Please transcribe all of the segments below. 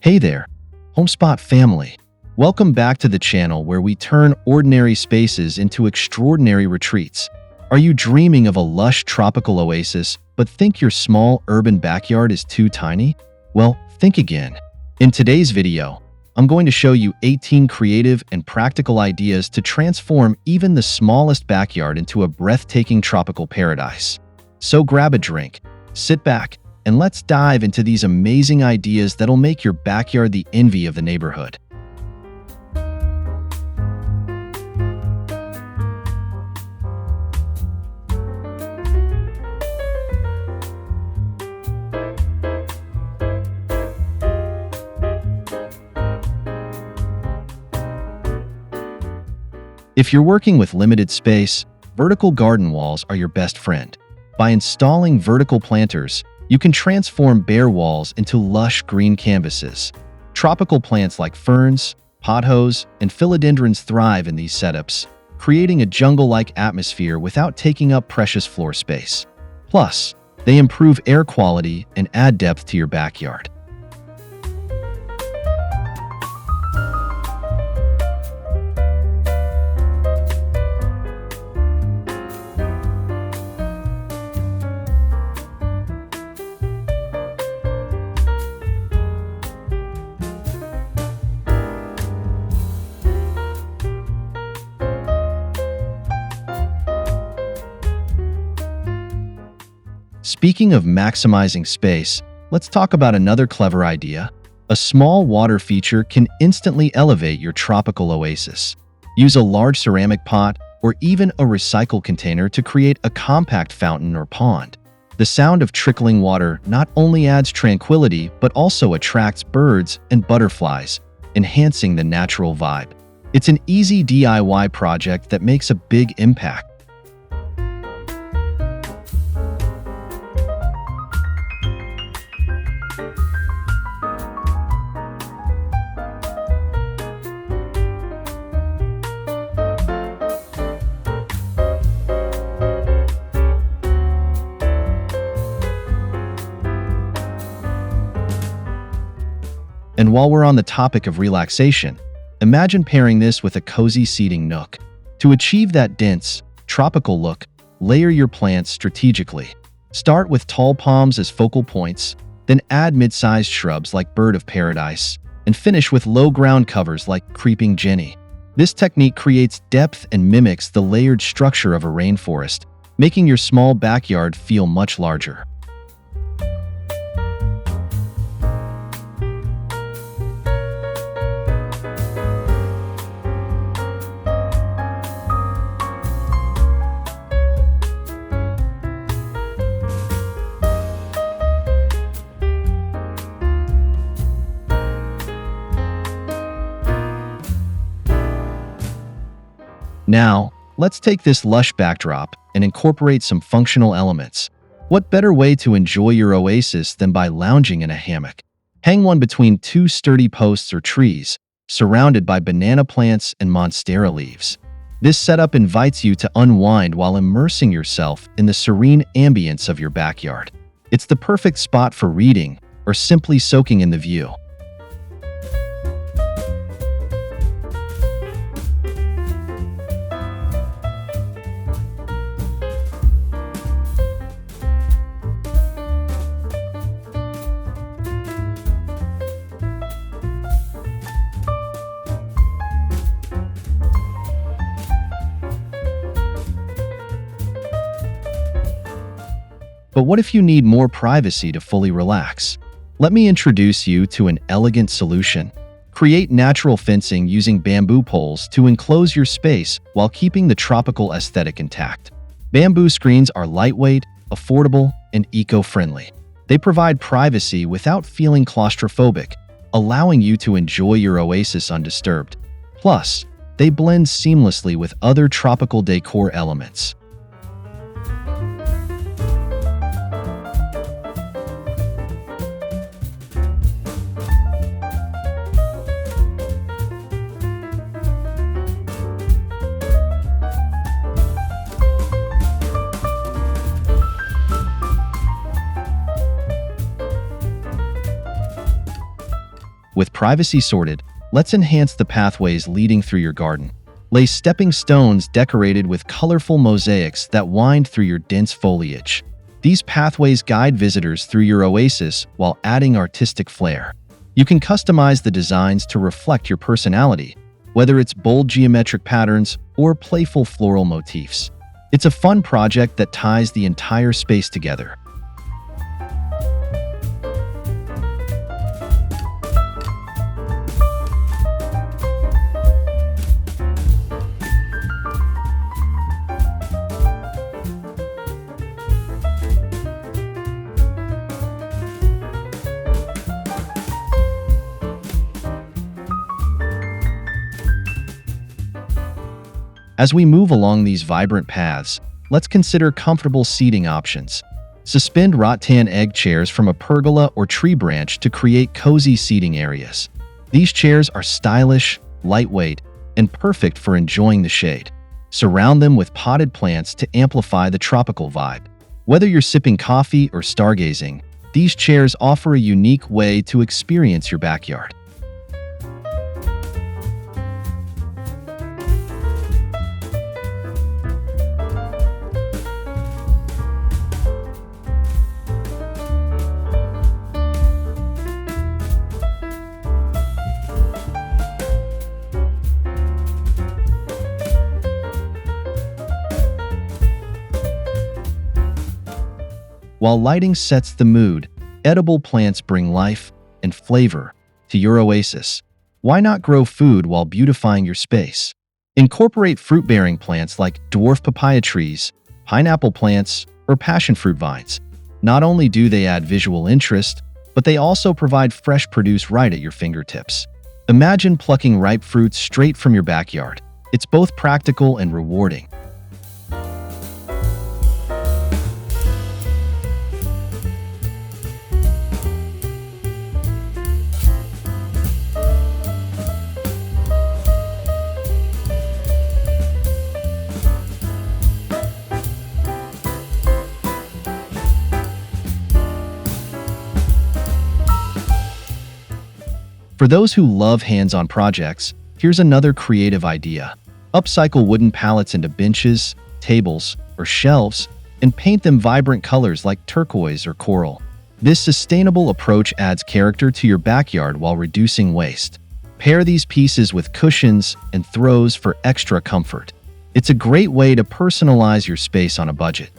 Hey there, Homespot family. Welcome back to the channel where we turn ordinary spaces into extraordinary retreats. Are you dreaming of a lush tropical oasis but think your small urban backyard is too tiny? Well, think again. In today's video, I'm going to show you 18 creative and practical ideas to transform even the smallest backyard into a breathtaking tropical paradise. So grab a drink, sit back, and let's dive into these amazing ideas that'll make your backyard the envy of the neighborhood. If you're working with limited space, vertical garden walls are your best friend. By installing vertical planters, you can transform bare walls into lush green canvases. Tropical plants like ferns, pothos, and philodendrons thrive in these setups, creating a jungle-like atmosphere without taking up precious floor space. Plus, they improve air quality and add depth to your backyard. Speaking of maximizing space, let's talk about another clever idea. A small water feature can instantly elevate your tropical oasis. Use a large ceramic pot or even a recycled container to create a compact fountain or pond. The sound of trickling water not only adds tranquility but also attracts birds and butterflies, enhancing the natural vibe. It's an easy DIY project that makes a big impact. And while we're on the topic of relaxation, imagine pairing this with a cozy seating nook. To achieve that dense, tropical look, layer your plants strategically. Start with tall palms as focal points, then add mid-sized shrubs like bird of paradise, and finish with low ground covers like creeping jenny. This technique creates depth and mimics the layered structure of a rainforest, making your small backyard feel much larger. Now, let's take this lush backdrop and incorporate some functional elements. What better way to enjoy your oasis than by lounging in a hammock? Hang one between two sturdy posts or trees, surrounded by banana plants and monstera leaves. This setup invites you to unwind while immersing yourself in the serene ambience of your backyard. It's the perfect spot for reading or simply soaking in the view. But what if you need more privacy to fully relax? Let me introduce you to an elegant solution. Create natural fencing using bamboo poles to enclose your space while keeping the tropical aesthetic intact. Bamboo screens are lightweight, affordable, and eco-friendly. They provide privacy without feeling claustrophobic, allowing you to enjoy your oasis undisturbed. Plus, they blend seamlessly with other tropical decor elements. With privacy sorted, let's enhance the pathways leading through your garden. Lay stepping stones decorated with colorful mosaics that wind through your dense foliage. These pathways guide visitors through your oasis while adding artistic flair. You can customize the designs to reflect your personality, whether it's bold geometric patterns or playful floral motifs. It's a fun project that ties the entire space together. As we move along these vibrant paths, let's consider comfortable seating options. Suspend rattan egg chairs from a pergola or tree branch to create cozy seating areas. These chairs are stylish, lightweight, and perfect for enjoying the shade. Surround them with potted plants to amplify the tropical vibe. Whether you're sipping coffee or stargazing, these chairs offer a unique way to experience your backyard. While lighting sets the mood, edible plants bring life and flavor to your oasis. Why not grow food while beautifying your space? Incorporate fruit-bearing plants like dwarf papaya trees, pineapple plants, or passion fruit vines. Not only do they add visual interest, but they also provide fresh produce right at your fingertips. Imagine plucking ripe fruits straight from your backyard. It's both practical and rewarding. For those who love hands-on projects, here's another creative idea. Upcycle wooden pallets into benches, tables, or shelves, and paint them vibrant colors like turquoise or coral. This sustainable approach adds character to your backyard while reducing waste. Pair these pieces with cushions and throws for extra comfort. It's a great way to personalize your space on a budget.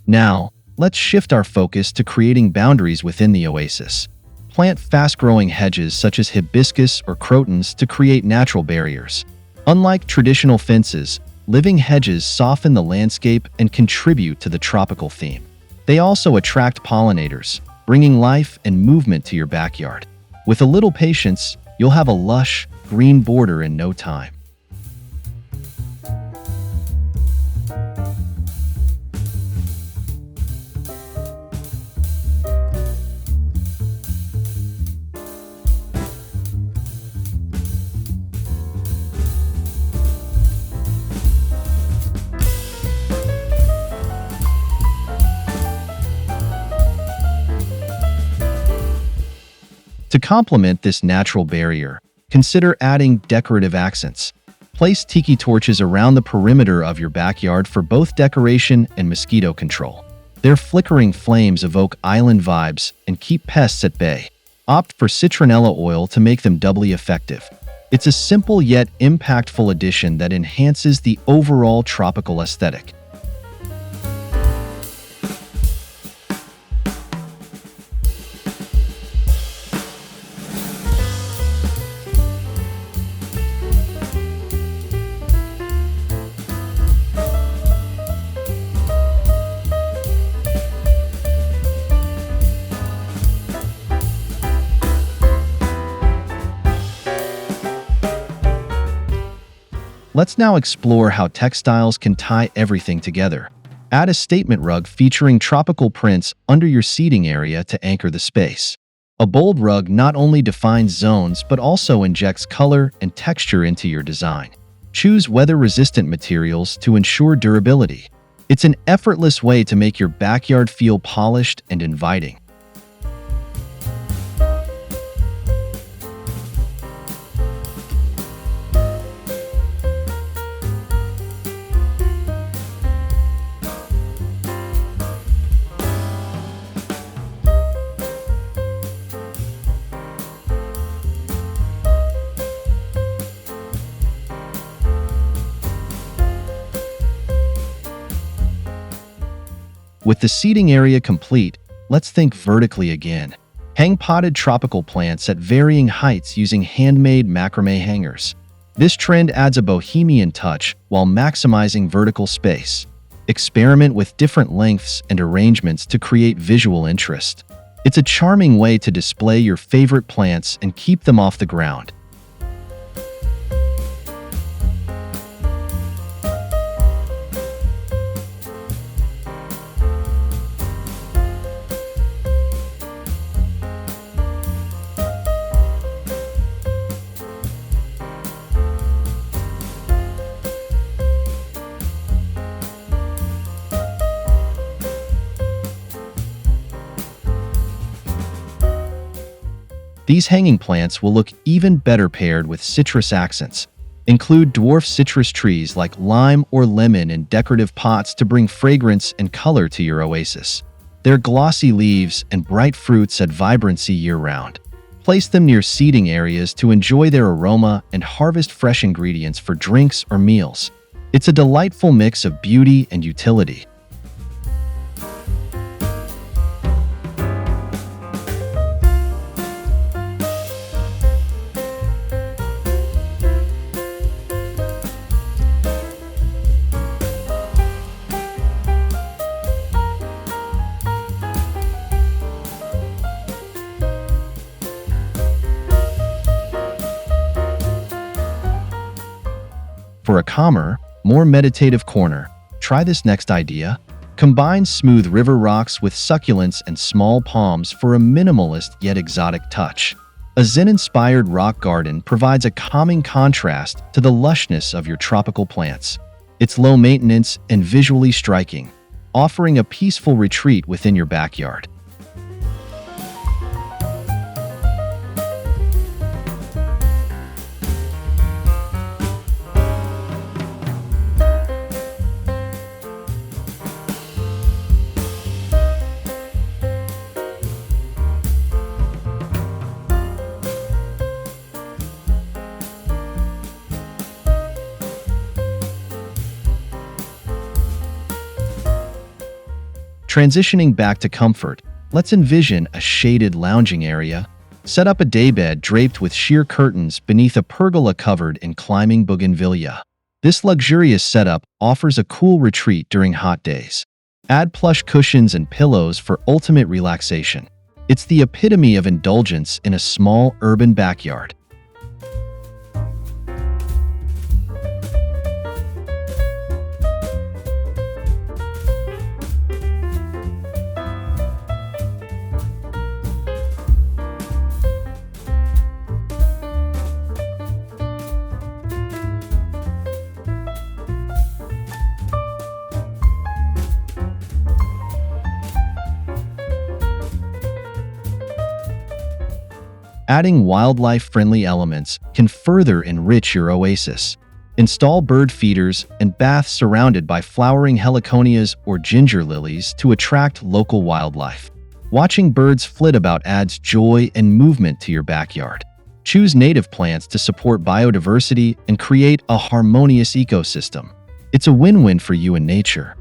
Now, let's shift our focus to creating boundaries within the oasis. Plant fast-growing hedges such as hibiscus or crotons to create natural barriers. Unlike traditional fences, living hedges soften the landscape and contribute to the tropical theme. They also attract pollinators, bringing life and movement to your backyard. With a little patience, you'll have a lush, green border in no time. To complement this natural barrier, consider adding decorative accents. Place tiki torches around the perimeter of your backyard for both decoration and mosquito control. Their flickering flames evoke island vibes and keep pests at bay. Opt for citronella oil to make them doubly effective. It's a simple yet impactful addition that enhances the overall tropical aesthetic. Let's now explore how textiles can tie everything together. Add a statement rug featuring tropical prints under your seating area to anchor the space. A bold rug not only defines zones but also injects color and texture into your design. Choose weather-resistant materials to ensure durability. It's an effortless way to make your backyard feel polished and inviting. With the seating area complete, let's think vertically again. Hang potted tropical plants at varying heights using handmade macrame hangers. This trend adds a bohemian touch while maximizing vertical space. Experiment with different lengths and arrangements to create visual interest. It's a charming way to display your favorite plants and keep them off the ground. These hanging plants will look even better paired with citrus accents. Include dwarf citrus trees like lime or lemon in decorative pots to bring fragrance and color to your oasis. Their glossy leaves and bright fruits add vibrancy year-round. Place them near seating areas to enjoy their aroma and harvest fresh ingredients for drinks or meals. It's a delightful mix of beauty and utility. For a calmer, more meditative corner, try this next idea. Combine smooth river rocks with succulents and small palms for a minimalist yet exotic touch. A Zen-inspired rock garden provides a calming contrast to the lushness of your tropical plants. It's low maintenance and visually striking, offering a peaceful retreat within your backyard. Transitioning back to comfort, let's envision a shaded lounging area. Set up a daybed draped with sheer curtains beneath a pergola covered in climbing bougainvillea. This luxurious setup offers a cool retreat during hot days. Add plush cushions and pillows for ultimate relaxation. It's the epitome of indulgence in a small urban backyard. Adding wildlife-friendly elements can further enrich your oasis. Install bird feeders and baths surrounded by flowering heliconias or ginger lilies to attract local wildlife. Watching birds flit about adds joy and movement to your backyard. Choose native plants to support biodiversity and create a harmonious ecosystem. It's a win-win for you and nature.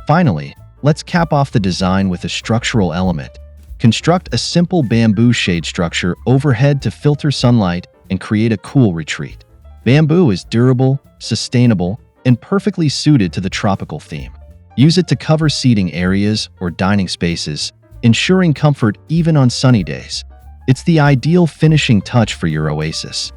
Finally, let's cap off the design with a structural element. Construct a simple bamboo shade structure overhead to filter sunlight and create a cool retreat. Bamboo is durable, sustainable, and perfectly suited to the tropical theme. Use it to cover seating areas or dining spaces, ensuring comfort even on sunny days. It's the ideal finishing touch for your oasis.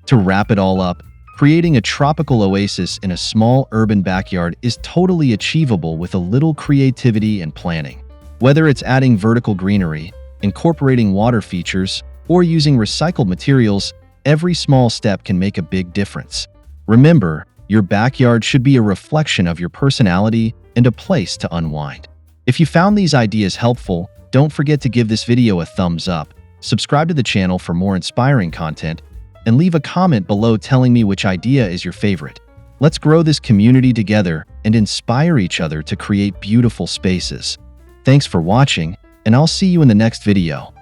To wrap it all up, creating a tropical oasis in a small urban backyard is totally achievable with a little creativity and planning. Whether it's adding vertical greenery, incorporating water features, or using recycled materials, every small step can make a big difference. Remember, your backyard should be a reflection of your personality and a place to unwind. If you found these ideas helpful, don't forget to give this video a thumbs up, subscribe to the channel for more inspiring content, and leave a comment below telling me which idea is your favorite. Let's grow this community together and inspire each other to create beautiful spaces. Thanks for watching, and I'll see you in the next video.